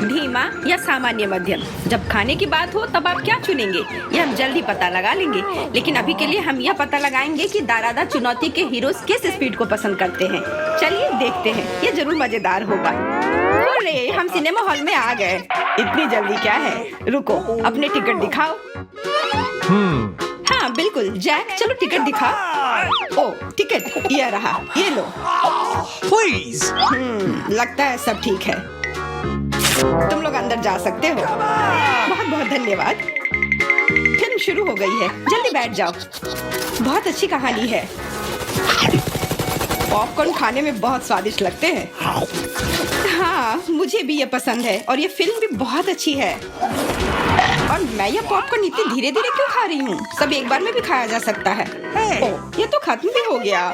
धीमा या सामान्य मध्यम। जब खाने की बात हो तब आप क्या चुनेंगे, ये हम जल्दी पता लगा लेंगे। लेकिन अभी के लिए हम यह पता लगाएंगे कि दारादा चुनौती के हीरोज किस स्पीड को पसंद करते हैं। चलिए देखते हैं, ये जरूर मजेदार होगा। अरे हम सिनेमा हॉल में आ गए। इतनी जल्दी क्या है, रुको अपने टिकट दिखाओ। हाँ बिल्कुल जैक, चलो टिकट दिखाओ। ओ टिकट ये रहा, ये लो। Please. लगता है सब ठीक है, तुम लोग अंदर जा सकते हो। बहुत बहुत धन्यवाद। फिल्म शुरू हो गई है, जल्दी बैठ जाओ। बहुत अच्छी कहानी है। पॉपकॉर्न खाने में बहुत स्वादिष्ट लगते हैं। हाँ मुझे भी ये पसंद है और ये फिल्म भी बहुत अच्छी है। और मैं ये पॉपकॉर्न इतनी धीरे धीरे क्यों खा रही हूँ? सब एक बार में भी खाया जा सकता है। ओह, ये तो खत्म भी हो गया।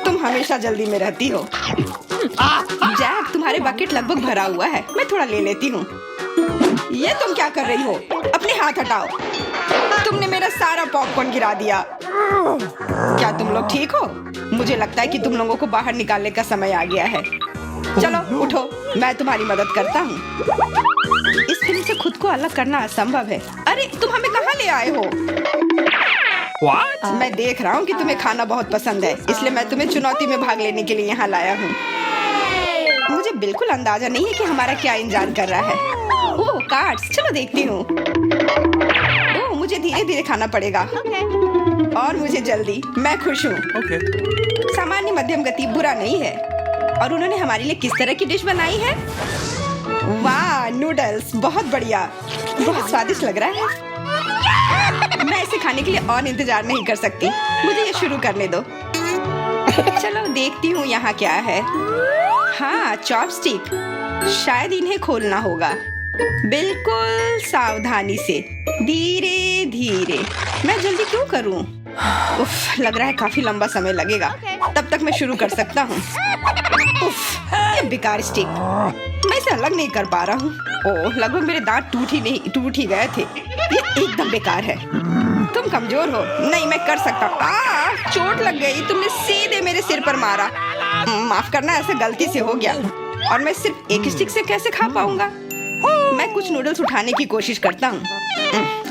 तुम हमेशा जल्दी में रहती हो। जैक तुम्हारे बकेट लगभग भरा हुआ है, मैं थोड़ा ले लेती हूँ। ये तुम क्या कर रही हो? अपने हाथ हटाओ, तुमने मेरा सारा पॉपकॉर्न गिरा दिया। क्या तुम लोग ठीक हो? मुझे लगता है कि तुम लोगों को बाहर निकालने का समय आ गया है। चलो उठो, मैं तुम्हारी मदद करता हूँ। इस फिल्म से खुद को अलग करना असंभव है। अरे तुम हमें कहाँ ले आए हो? What? मैं देख रहा हूँ कि तुम्हें खाना बहुत पसंद है, इसलिए मैं तुम्हें चुनौती में भाग लेने के लिए यहाँ लाया हूँ। मुझे बिल्कुल अंदाजा नहीं है कि हमारा क्या इंतजार कर रहा है। ओह कार्ड्स, चलो देखती हूँ। ओह मुझे धीरे धीरे खाना पड़ेगा और मुझे जल्दी। मैं खुश हूँ। Okay. सामान्य मध्यम गति बुरा नहीं है। और उन्होंने हमारे लिए किस तरह की डिश बनाई है? वाह नूडल्स, बहुत बढ़िया, बहुत स्वादिष्ट लग रहा है। मैं इसे खाने के लिए और इंतजार नहीं कर सकती, मुझे ये शुरू करने दो। चलो देखती हूँ यहाँ क्या है। हाँ चॉपस्टिक, शायद इन्हें खोलना होगा। बिल्कुल सावधानी से, धीरे धीरे। मैं जल्दी क्यों करूँ? उफ, लग रहा है काफी लंबा समय लगेगा। तब तक मैं शुरू कर सकता हूँ। उफ, ये बेकार स्टिक, मैं इसे अलग नहीं कर पा रहा हूँ। ओह, लगभग मेरे दांत टूट ही गए थे। ये एकदम बेकार है। तुम कमजोर हो। नहीं मैं कर सकता हूँ। चोट लग गई, तुमने सीधे मेरे सिर पर मारा। माफ करना, ऐसे गलती से हो गया। और मैं सिर्फ एक स्टिक से कैसे खा पाऊंगा? मैं कुछ नूडल्स उठाने की कोशिश करता हूँ।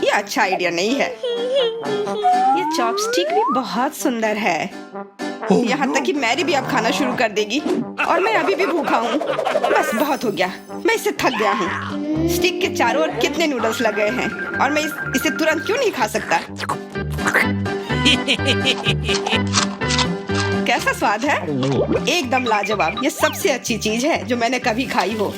ये अच्छा आइडिया नहीं है। ये चॉपस्टिक भी बहुत सुंदर है। यहाँ तक कि मैरी भी अब खाना शुरू कर देगी और मैं अभी भी भूखा हूँ। बस बहुत हो गया, मैं इससे थक गया हूँ। स्टिक के चारों ओर कितने नूडल्स लगे हैं और मैं इसे तुरंत क्यों नहीं खा सकता? कैसा स्वाद है? एकदम लाजवाब। ये सबसे अच्छी चीज है जो मैंने कभी खाई हो।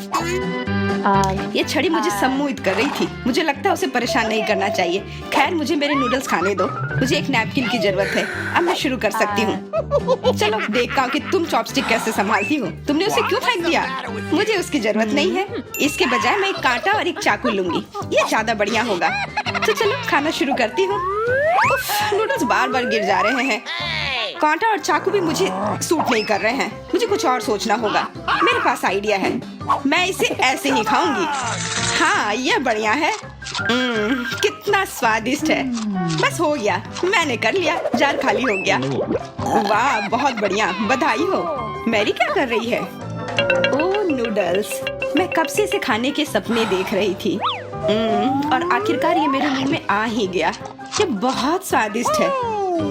ये छड़ी मुझे सम्मोहित कर रही थी। मुझे लगता है उसे परेशान नहीं करना चाहिए। खैर मुझे मेरे नूडल्स खाने दो। मुझे एक नैपकिन की जरूरत है। अब मैं शुरू कर सकती हूँ। चलो देखता हूँ कि तुम चॉपस्टिक कैसे संभालती हो। तुमने उसे क्यों फेंक दिया? मुझे उसकी जरूरत नहीं है। इसके बजाय मैं एक कांटा और एक चाकू लूंगी, ये ज्यादा बढ़िया होगा। तो चलो खाना शुरू करती हूँ। नूडल्स बार बार गिर जा रहे हैं। कांटा और चाकू भी मुझे सूट नहीं कर रहे हैं। मुझे कुछ और सोचना होगा। मेरे पास आइडिया है, मैं इसे ऐसे ही खाऊंगी। हाँ यह बढ़िया है। कितना स्वादिष्ट है। बस हो गया, मैंने कर लिया। जार खाली हो गया। वाह बहुत बढ़िया, बधाई हो। मैरी क्या कर रही है? ओह नूडल्स, मैं कब से इसे खाने के सपने देख रही थी। और आखिरकार ये मेरे मुंह में आ ही गया। ये बहुत स्वादिष्ट है।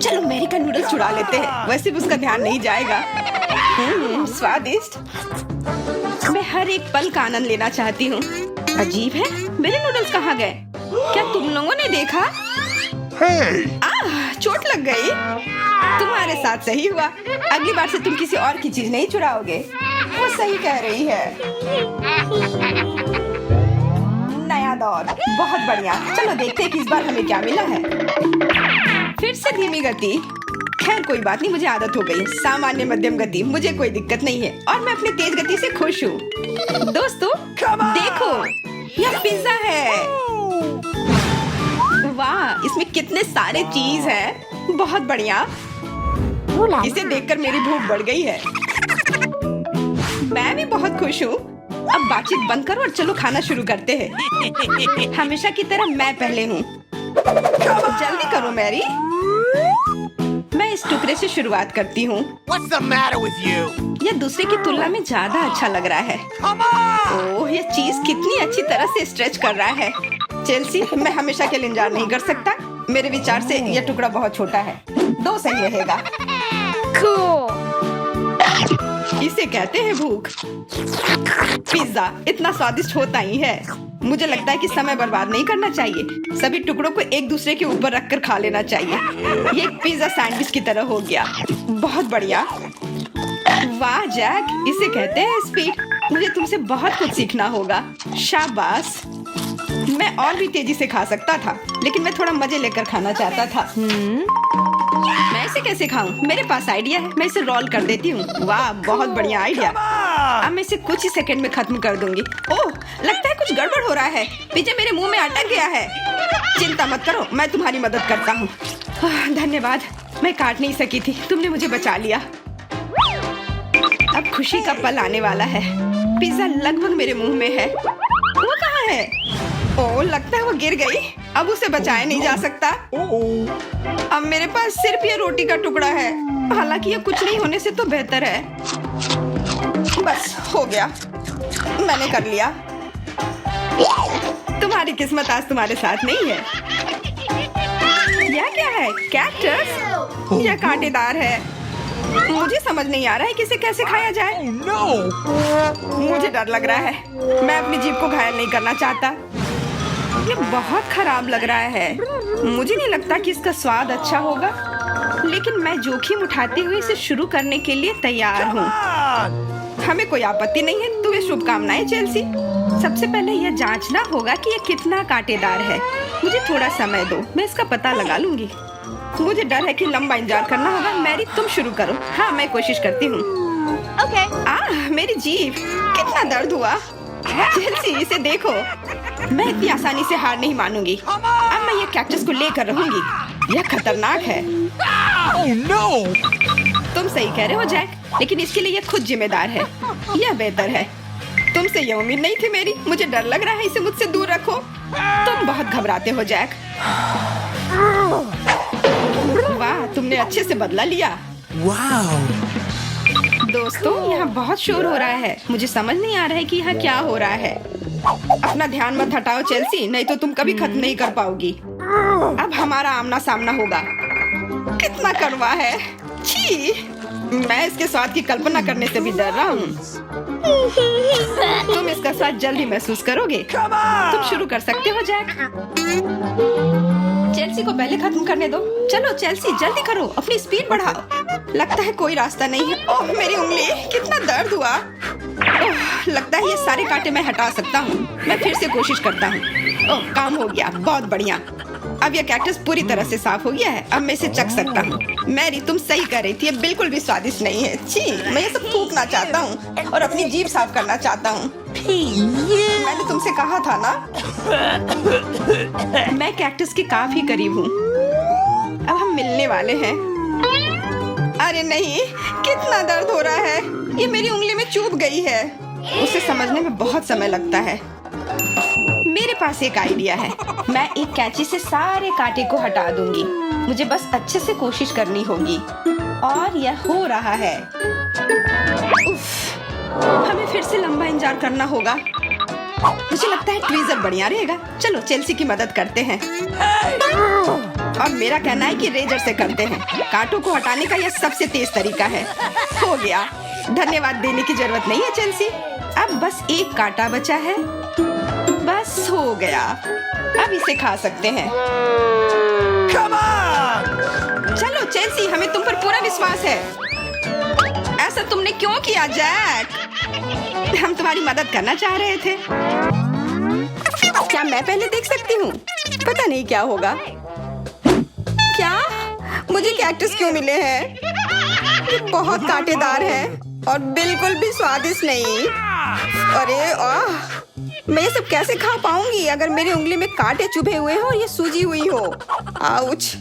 चलो मैरी का नूडल्स चुरा लेते हैं, वैसे भी उसका ध्यान नहीं जाएगा। स्वादिष्ट। मैं हर एक पल का आनंद लेना चाहती हूँ। अजीब है, मेरे नूडल्स कहाँ गए? क्या तुम लोगों ने देखा? चोट लग गई। तुम्हारे साथ सही हुआ। अगली बार से तुम किसी और की चीज नहीं चुराओगे। वो सही कह रही है। नया दौर, बहुत बढ़िया। चलो देखते हैं कि इस बार हमें क्या मिला है। फिर से धीमी गति। खैर कोई बात नहीं, मुझे आदत हो गई। सामान्य मध्यम गति, मुझे कोई दिक्कत नहीं है और मैं अपनी तेज गति से खुश हूँ। दोस्तों देखो, यह पिज्जा है। वाह, इसमें कितने सारे चीज हैं। बहुत बढ़िया। इसे देखकर मेरी भूख बढ़ गई है। मैं भी बहुत खुश हूँ। अब बातचीत बंद करो और चलो खाना शुरू करते हैं। हमेशा की तरह मैं पहले हूँ। जल्दी करो मैरी। मैं मैं इस टुकड़े से शुरुआत करती हूँ। What's the matter with you? यह दूसरे की तुलना में ज्यादा अच्छा लग रहा है। Come on! ओह, यह चीज कितनी अच्छी तरह से स्ट्रेच कर रहा है। चेल्सी, मैं हमेशा के लिए इंतजार नहीं कर सकता। मेरे विचार से यह टुकड़ा बहुत छोटा है। 2 सही रहेगा। इसे कहते हैं भूख। पिज्जा इतना स्वादिष्ट होता ही है। मुझे लगता है कि समय बर्बाद नहीं करना चाहिए। सभी टुकड़ों को एक दूसरे के ऊपर रखकर खा लेना चाहिए। ये एक पिज्जा सैंडविच की तरह हो गया। बहुत बढ़िया। वाह जैक, इसे कहते हैं स्पीड। मुझे तुमसे बहुत कुछ सीखना होगा। शाबाश। मैं और भी तेजी से खा सकता था, लेकिन मैं थोड़ा मजे लेकर खाना चाहता था। मैं इसे कैसे खाऊं? मेरे पास आइडिया है। मैं इसे रोल कर देती हूँ। वाह, बहुत बढ़िया आइडिया। अब मैं इसे कुछ ही सेकंड में खत्म कर दूंगी। ओह, लगता है कुछ गड़बड़ हो रहा है। पिज्जा मेरे मुंह में अटक गया है। चिंता मत करो, मैं तुम्हारी मदद करता हूँ। धन्यवाद। मैं काट नहीं सकी थी, तुमने मुझे बचा लिया। अब खुशी का पल आने वाला है। पिज्जा लगभग मेरे मुंह में है। वो कहाँ है? ओह, लगता है वो गिर गई। अब उसे बचाया नहीं जा सकता। अब मेरे पास सिर्फ ये रोटी का टुकड़ा है। हालांकि ये कुछ नहीं होने से तो बेहतर है। बस हो गया, मैंने कर लिया। तुम्हारी किस्मत आज तुम्हारे साथ नहीं है। यह क्या है? कैक्टस? यह कांटेदार है। मुझे समझ नहीं आ रहा है कि इसे कैसे खाया जाए। Oh no! मुझे डर लग रहा है। मैं अपनी जीभ को घायल नहीं करना चाहता। ये बहुत खराब लग रहा है। मुझे नहीं लगता कि इसका स्वाद अच्छा होगा, लेकिन मैं जोखिम उठाते हुए इसे शुरू करने के लिए तैयार हूँ। हमें कोई आपत्ति नहीं है। तुम्हें शुभकामनाएं चेल्सी। सबसे पहले यह जांचना होगा कि यह कितना कांटेदार है। मुझे थोड़ा समय दो, मैं इसका पता लगा लूंगी। मुझे डर है कि लंबा इंतजार करना होगा। मैरी, तुम शुरू करो। हाँ, मैं कोशिश करती हूँ। ओके। मेरी जीभ, कितना दर्द हुआ। चेल्सी, इसे देखो। मैं इतनी आसानी से हार नहीं मानूंगी। अब मैं ये कैक्टस को लेकर रहूंगी। यह खतरनाक है। Oh no! तुम सही कह रहे हो जैक, लेकिन इसके लिए यह खुद जिम्मेदार है। यह बेहतर है। तुमसे यह उम्मीद नहीं थी मेरी। मुझे डर लग रहा है। इसे मुझसे दूर रखो। तुम बहुत घबराते हो जैक। वाह, तुमने अच्छे से बदला लिया। Wow! दोस्तों, यहाँ बहुत शोर हो रहा है। मुझे समझ नहीं आ रहा है कि यहाँ क्या हो रहा है। अपना ध्यान मत हटाओ चेल्सी, नहीं तो तुम कभी खत्म नहीं कर पाओगी। अब हमारा आमना सामना होगा। कितना कड़वा है। छी, मैं इसके स्वाद की कल्पना करने से भी डर रहा हूँ। तुम इसका स्वाद जल्दी महसूस करोगे। तुम शुरू कर सकते हो जैक। चेल्सी को पहले खत्म करने दो। चलो चेल्सी, जल्दी करो, अपनी स्पीड बढ़ाओ। लगता है कोई रास्ता नहीं है। ओह, मेरी उंगली, कितना दर्द हुआ। ओह, लगता है ये सारे कांटे मैं हटा सकता हूँ। मैं फिर से कोशिश करता हूँ। ओह, काम हो गया। बहुत बढ़िया। अब यह कैक्टस पूरी तरह से साफ हो गया है। अब मैं इसे चख सकता हूँ। मैरी, तुम सही कर रही थी। ये बिल्कुल भी स्वादिष्ट नहीं है। छी, मैं ये सब थूकना चाहता हूँ और अपनी जीभ साफ करना चाहता हूँ। मैंने तुमसे कहा था ना। मैं कैक्टस के काफी करीब हूँ। अब हम मिलने वाले हैं। अरे नहीं, कितना दर्द हो रहा है। ये मेरी उंगली में चुभ गई है। उसे समझने में बहुत समय लगता है। मेरे पास एक आइडिया है। मैं एक कैंची से सारे कांटे को हटा दूंगी। मुझे बस अच्छे से कोशिश करनी होगी। और यह हो रहा है। उफ, हमें फिर से लंबा इंतजार करना होगा। मुझे लगता है ट्वीजर बढ़िया रहेगा। चलो चेल्सी की मदद करते हैं। और मेरा कहना है कि रेजर से करते हैं। कांटों को हटाने का यह सबसे तेज तरीका है। हो गया। धन्यवाद देने की जरूरत नहीं है चेल्सी। अब बस एक कांटा बचा है। बस हो गया। अब इसे खा सकते हैं। Come on! चलो चेल्सी, हमें तुम पर पूरा विश्वास है। ऐसा तुमने क्यों किया जैक? हम तुम्हारी मदद करना चाह रहे थे। क्या मैं पहले देख सकती हूँ? पता नहीं क्या होगा। क्या? मुझे कैक्टस क्यों मिले हैं? ये बहुत कांटेदार है और बिल्कुल भी स्वादिष्ट नहीं। अरे मैं ये सब कैसे खा पाऊंगी अगर मेरी उंगली में कांटे चुभे हुए हो और ये सूजी हुई हो। आउच।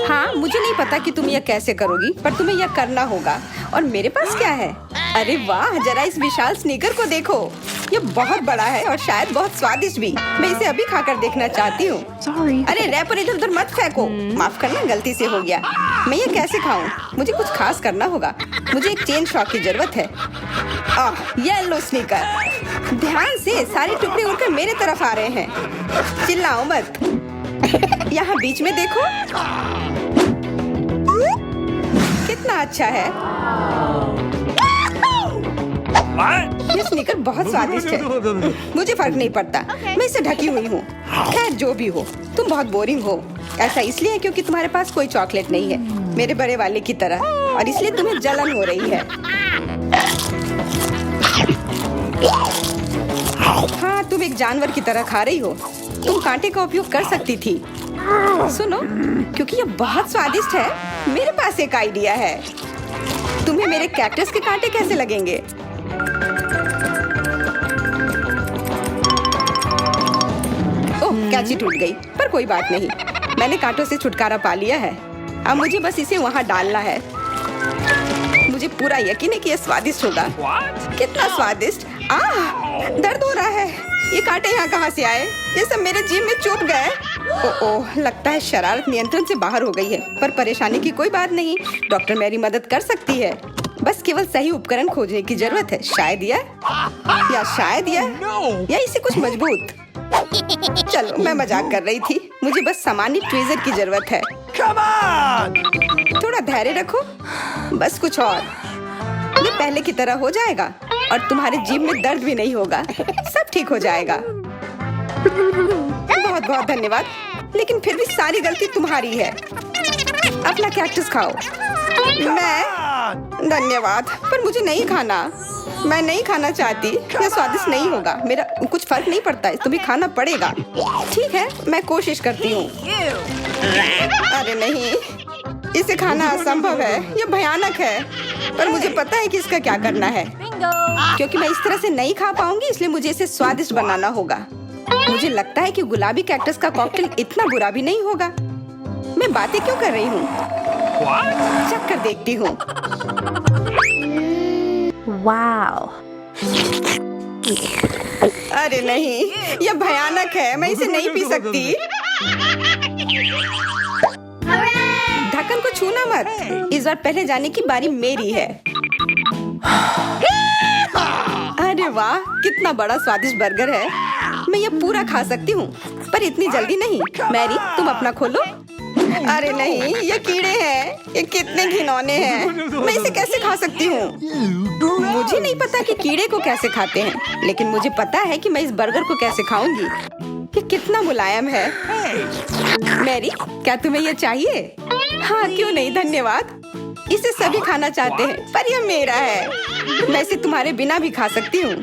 हाँ, मुझे नहीं पता कि तुम यह कैसे करोगी, पर तुम्हें यह करना होगा। और मेरे पास क्या है? अरे वाह, जरा इस विशाल स्नीकर को देखो। ये बहुत बड़ा है और शायद बहुत स्वादिष्ट भी। मैं इसे अभी खाकर देखना चाहती हूँ। अरे रैपर इधर उधर मत फेंको। माफ करना, गलती से हो गया। मैं ये कैसे खाऊं? मुझे कुछ खास करना होगा। मुझे एक चेन शॉक की जरूरत है। Yellow sneaker. ध्यान से, सारे टुकड़े उड़कर मेरे तरफ आ रहे हैं। चिल्लाओ मत। यहाँ बीच में देखो, कितना अच्छा है। ये स्नीकर बहुत स्वादिष्ट है। मुझे फर्क नहीं पड़ता, मैं इसे ढकी हुई हूँ। खैर जो भी हो, तुम बहुत बोरिंग हो। ऐसा इसलिए है क्योंकि तुम्हारे पास कोई चॉकलेट नहीं है, मेरे बड़े वाले की तरह, और इसलिए तुम्हें जलन हो रही है। हाँ, तुम एक जानवर की तरह खा रही हो। तुम कांटे का उपयोग कर सकती थी। सुनो, क्योंकि ये बहुत स्वादिष्ट है, मेरे पास एक आइडिया है। तुम्हें मेरे कैक्टस के कांटे कैसे लगेंगे? ओह, कैंची टूट गई, पर कोई बात नहीं। मैंने कांटों से छुटकारा पा लिया है। अब मुझे बस इसे वहाँ डालना है। मुझे पूरा यकीन है कि यह स्वादिष्ट होगा। कितना स्वादिष्ट! दर्द हो रहा है। ये कांटे यहाँ कहाँ से आए? ये सब मेरे जीभ में चुभ गए। ओह, लगता है शरारत नियंत्रण से बाहर हो गई है, पर परेशानी की कोई बात नहीं। डॉक्टर मेरी मदद कर सकती है। बस केवल सही उपकरण खोजने की जरूरत है। शायद या इसे कुछ मजबूत। चलो, मैं मजाक कर रही थी। मुझे बस सामान्य ट्वीजर की जरूरत है। थोड़ा धैर्य रखो, बस कुछ और। ये पहले की तरह हो जाएगा और तुम्हारे जीभ में दर्द भी नहीं होगा। सब ठीक हो जाएगा। बहुत बहुत धन्यवाद, लेकिन फिर भी सारी गलती तुम्हारी है। अपना कैक्टस खाओ। धन्यवाद, पर मुझे नहीं खाना। मैं नहीं खाना चाहती। यह स्वादिष्ट नहीं होगा। मेरा कुछ फर्क नहीं पड़ता है, तुम्हें खाना पड़ेगा। ठीक है, मैं कोशिश करती हूँ। अरे नहीं, इसे खाना असंभव है। यह भयानक है, पर मुझे पता है कि इसका क्या करना है। क्योंकि मैं इस तरह से नहीं खा पाऊंगी, इसलिए मुझे इसे स्वादिष्ट बनाना होगा। मुझे लगता है कि गुलाबी कैक्टस का कॉकटेल इतना बुरा भी नहीं होगा। मैं बातें क्यों कर रही हूँ? चख कर देखती हूँ। वाओ! अरे नहीं, यह भयानक है। मैं इसे नहीं पी सकती। ढक्कन को छूना मत। इस बार पहले जाने की बारी मेरी है। अरे वाह, कितना बड़ा स्वादिष्ट बर्गर है। मैं ये पूरा खा सकती हूँ, पर इतनी जल्दी नहीं। मैरी, तुम अपना खोलो। अरे नहीं, ये कीड़े हैं। ये कितने घिनौने हैं। मैं इसे कैसे खा सकती हूँ? मुझे नहीं पता कि कीड़े को कैसे खाते हैं, लेकिन मुझे पता है कि मैं इस बर्गर को कैसे खाऊंगी। ये कितना मुलायम है। मैरी, क्या तुम्हें ये चाहिए? हाँ, क्यों नहीं, धन्यवाद। इसे सभी खाना चाहते हैं, पर यह मेरा है। मैं इसे तुम्हारे बिना भी खा सकती हूँ।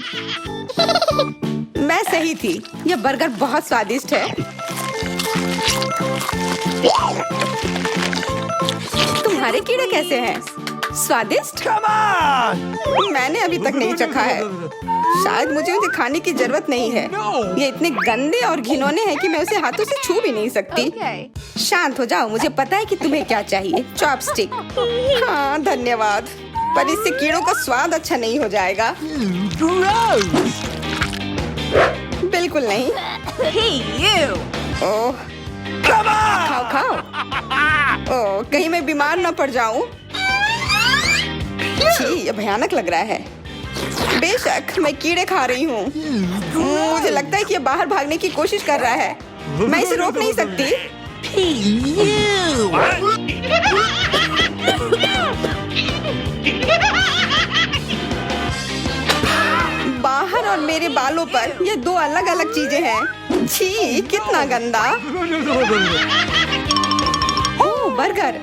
मैं सही थी, यह बर्गर बहुत स्वादिष्ट है। तुम्हारे कीड़े कैसे हैं? स्वादिष्ट? मैंने अभी तक नहीं चखा है। शायद मुझे उसे खाने की जरूरत नहीं है। ये इतने गंदे और घिनौने हैं कि मैं उसे हाथों से छू भी नहीं सकती। शांत हो जाओ, मुझे पता है कि तुम्हें क्या चाहिए। चॉपस्टिक। हाँ, धन्यवाद, पर इससे कीड़ों का स्वाद अच्छा नहीं हो जाएगा। बिल्कुल नहीं। ओह, खाओ खाओ। ओह, कहीं मैं बीमार न पड़ जाऊं। छी, ये भयानक लग रहा है। बेशक मैं कीड़े खा रही हूँ। मुझे लगता है कि ये बाहर भागने की कोशिश कर रहा है। मैं इसे रोक नहीं सकती। बाहर और मेरे बालों पर ये दो अलग अलग चीजें हैं। छी, कितना गंदा। ओह, बर्गर।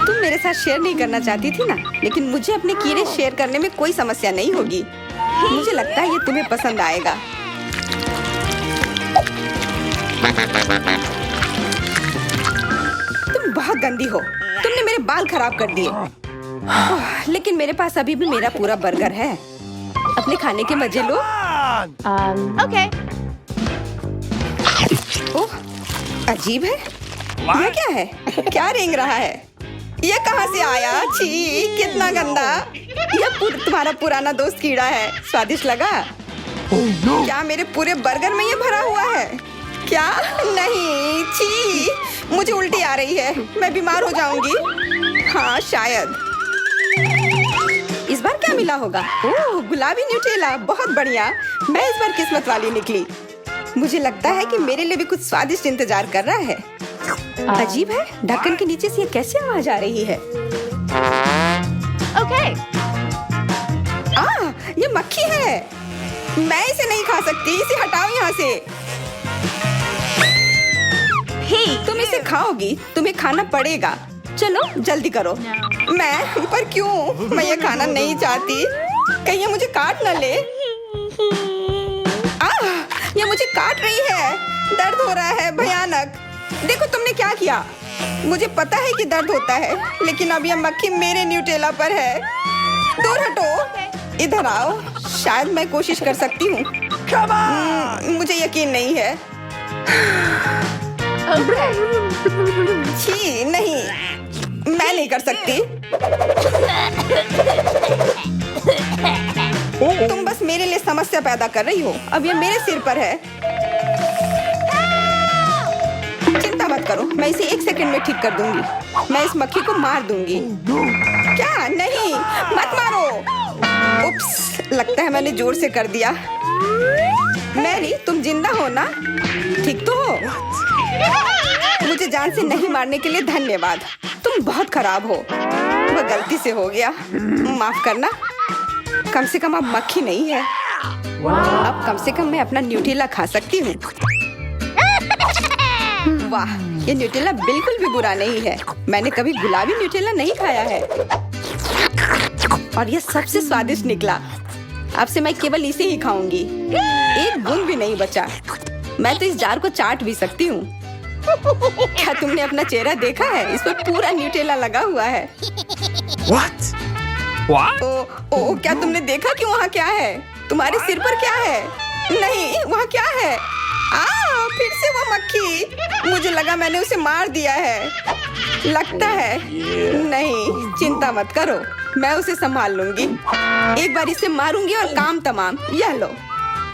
तुम मेरे साथ शेयर नहीं करना चाहती थी ना, लेकिन मुझे अपने कीड़े शेयर करने में कोई समस्या नहीं होगी। मुझे लगता है ये तुम्हें पसंद आएगा। तुम बहुत गंदी हो। तुमने मेरे बाल खराब कर दिए। लेकिन मेरे पास अभी भी मेरा पूरा बर्गर है। अपने खाने के मजे लो। On. Okay. ओह, अजीब है। यह क्या है? क्या रेंग रहा है? ये कहाँ से आया? छी, कितना गंदा। यह तुम्हारा पुराना दोस्त कीड़ा है। स्वादिष्ट लगा? Oh no. क्या मेरे पूरे बर्गर में ये भरा हुआ है? क्या? नहीं, छी, मुझे उल्टी आ रही है। मैं बीमार हो जाऊंगी। हाँ, शायद। इस बार क्या मिला होगा? ओह, गुलाबी न्यूटेला, बहुत बढ़िया। मैं इस बार किस्मत वाली निकली। मुझे लगता है कि मेरे लिए भी कुछ स्वादिष्ट इंतजार कर रहा है। अजीब है, ढक्कन के नीचे से ये कैसे आवाज आ रही है? Okay. ये मक्खी है। मैं इसे नहीं खा सकती। इसे हटाओ यहाँ से। Hey. तुम इसे खाओगी, तुम्हें खाना पड़ेगा। चलो जल्दी करो। मैं पर क्यों? मैं ये खाना नहीं चाहती। कहीं ये मुझे काट न ले। ये मुझे काट रही है। दर्द हो रहा है भयानक। देखो तुमने क्या किया। मुझे पता है कि दर्द होता है, लेकिन अब यह मक्खी मेरे न्यूटेला पर है। दूर हटो। इधर आओ। शायद मैं कोशिश कर सकती हूँ। Come on. मुझे यकीन नहीं है। Okay. छी, नहीं, मैं नहीं कर सकती। Oh. तुम बस मेरे लिए समस्या पैदा कर रही हो। अब ये मेरे सिर पर है। चिंता मत करो, मैं इसे 1 सेकंड में ठीक कर दूंगी। मैं इस मक्खी को मार दूंगी। क्या? नहीं, मत मारो। उप्स, लगता है मैंने जोर से कर दिया। मैरी, तुम जिंदा हो ना? ठीक तो हो? मुझे जान से नहीं मारने के लिए धन्यवाद। तुम बहुत खराब हो। वह गलती से हो गया। माफ करना। कम से कम अब मक्खी नहीं है। अब कम से कम मैं अपना न्यूटेला खा सकती हूँ। वाह, ये न्यूटेला बिल्कुल भी बुरा नहीं है। मैंने कभी गुलाबी न्यूटेला नहीं खाया है और ये सबसे स्वादिष्ट निकला। अब से मैं केवल इसे ही खाऊंगी। एक बूंद भी नहीं बचा। मैं तो इस जार को चाट भी सकती हूँ। क्या तुमने अपना चेहरा देखा है? इस पर पूरा न्यूटेला लगा हुआ है। What? What? ओ, क्या तुमने देखा कि वहाँ क्या है? तुम्हारे सिर पर क्या है? नहीं, वहाँ क्या है? फिर से वो मक्खी। मुझे लगा मैंने उसे मार दिया है। लगता है। नहीं, चिंता मत करो, मैं उसे संभाल लूंगी। एक बार इसे मारूंगी और काम तमाम। यह लो।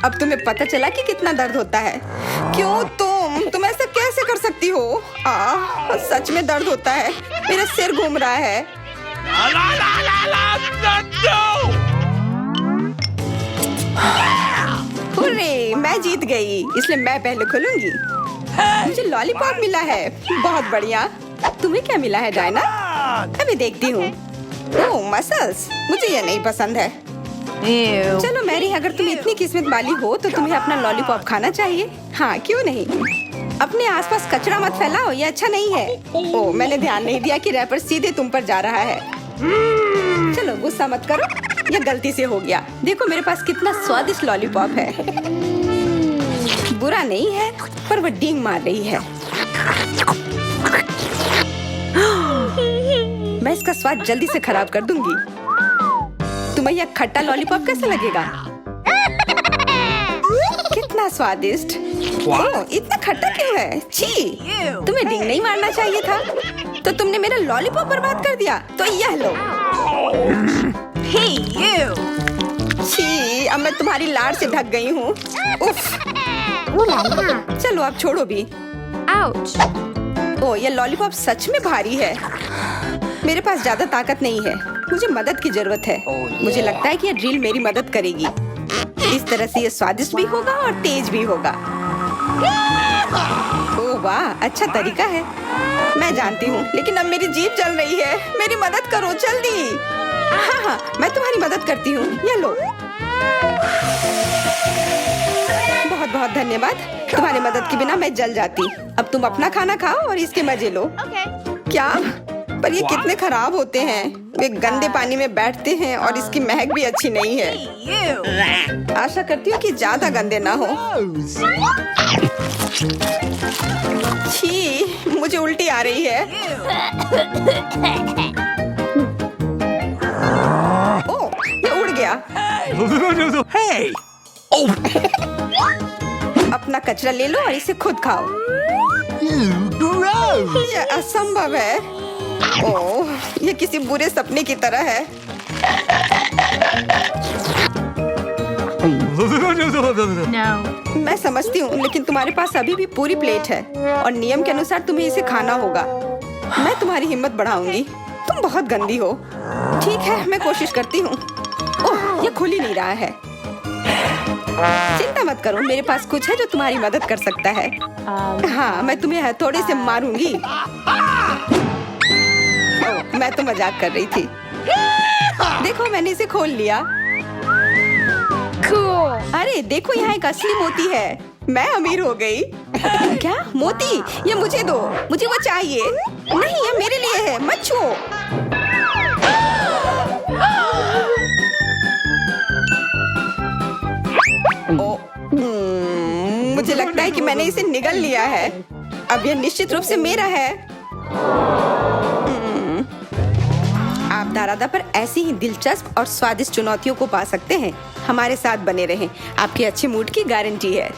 अब तुम्हें पता चला कि कितना दर्द होता है। क्यों तुम ऐसा कैसे कर सकती हो? सच में दर्द होता है। मेरा सिर घूम रहा है। No. हुर्रे, मैं जीत गई, इसलिए मैं पहले खोलूंगी। मुझे लॉलीपॉप मिला है। बहुत बढ़िया। तुम्हें क्या मिला है डायना? On. अभी देखती हूँ। ओह, मसल्स। मुझे ये नहीं पसंद है। Ew. चलो मैरी, अगर तुम इतनी किस्मत वाली हो तो तुम्हें अपना लॉलीपॉप खाना चाहिए। हाँ, क्यों नहीं। अपने आसपास कचरा मत फैलाओ, ये अच्छा नहीं है। ओह, मैंने ध्यान नहीं दिया कि रैपर सीधे तुम पर जा रहा है। चलो गुस्सा मत करो, ये गलती से हो गया। देखो मेरे पास कितना स्वादिष्ट लॉलीपॉप है। बुरा नहीं है, पर वह डींग मार रही है। मैं इसका स्वाद जल्दी से खराब कर दूंगी। तुम्हें यह खट्टा लॉलीपॉप कैसा लगेगा? कितना स्वादिष्ट। ओह, इतना खट्टा क्यों है? छी, तुम्हें डींग नहीं मारना चाहिए था। तो तुमने मेरा लॉलीपॉप बर्बाद कर दिया। तो यह लो। Hey, you. छी, अब मैं तुम्हारी लाड़ से ढक गई हूँ। उफ। चलो अब छोड़ो भी। Ouch. ओह, ये लॉलीपॉप सच में भारी है। मेरे पास ज्यादा ताकत नहीं है। मुझे मदद की जरूरत है। मुझे लगता है कि ये ड्रिल मेरी मदद करेगी। इस तरह से ये स्वादिष्ट भी होगा और तेज भी होगा। ओह वाह, अच्छा तरीका है। मैं जानती हूँ, लेकिन अब मेरी जीभ जल रही है। मेरी मदद करो जल्दी। हाँ, मैं तुम्हारी मदद करती हूँ। ये लो। बहुत बहुत धन्यवाद। तुम्हारी मदद के बिना मैं जल जाती। अब तुम अपना खाना खाओ और इसके मजे लो। Okay. क्या? पर ये कितने खराब होते हैं। वे गंदे पानी में बैठते हैं और इसकी महक भी अच्छी नहीं है। You. आशा करती हूँ कि ज्यादा गंदे ना हो। छी, मुझे उल्टी आ रही है। ओह, ये उड़ गया। Hey! Oh! अपना कचरा ले लो और इसे खुद खाओ। Gross! ये असंभव है। ओह, ये किसी बुरे सपने की तरह है। No. मैं समझती हूँ, लेकिन तुम्हारे पास अभी भी पूरी प्लेट है और नियम के अनुसार तुम्हें इसे खाना होगा। मैं तुम्हारी हिम्मत बढ़ाऊंगी। तुम बहुत गंदी हो। ठीक है, मैं कोशिश करती हूँ। ओह, ये खुल ही नहीं रहा है। चिंता मत करो, मेरे पास कुछ है जो तुम्हारी मदद कर सकता है। हाँ, मैं तुम्हें हथौड़े से मारूंगी। ओह, मैं तो मजाक कर रही थी। देखो, मैंने इसे खोल लिया। Cool. अरे देखो, यहाँ एक असली मोती है। मैं अमीर हो गई। क्या मोती? ये मुझे दो, मुझे वो चाहिए। नहीं, ये मेरे लिए है, मत छुओ। ओ, मुझे लगता है कि मैंने इसे निगल लिया है। अब यह निश्चित रूप से मेरा है। आप दारादा पर ऐसी ही दिलचस्प और स्वादिष्ट चुनौतियों को पा सकते हैं। हमारे साथ बने रहें, आपके अच्छे मूड की गारंटी है।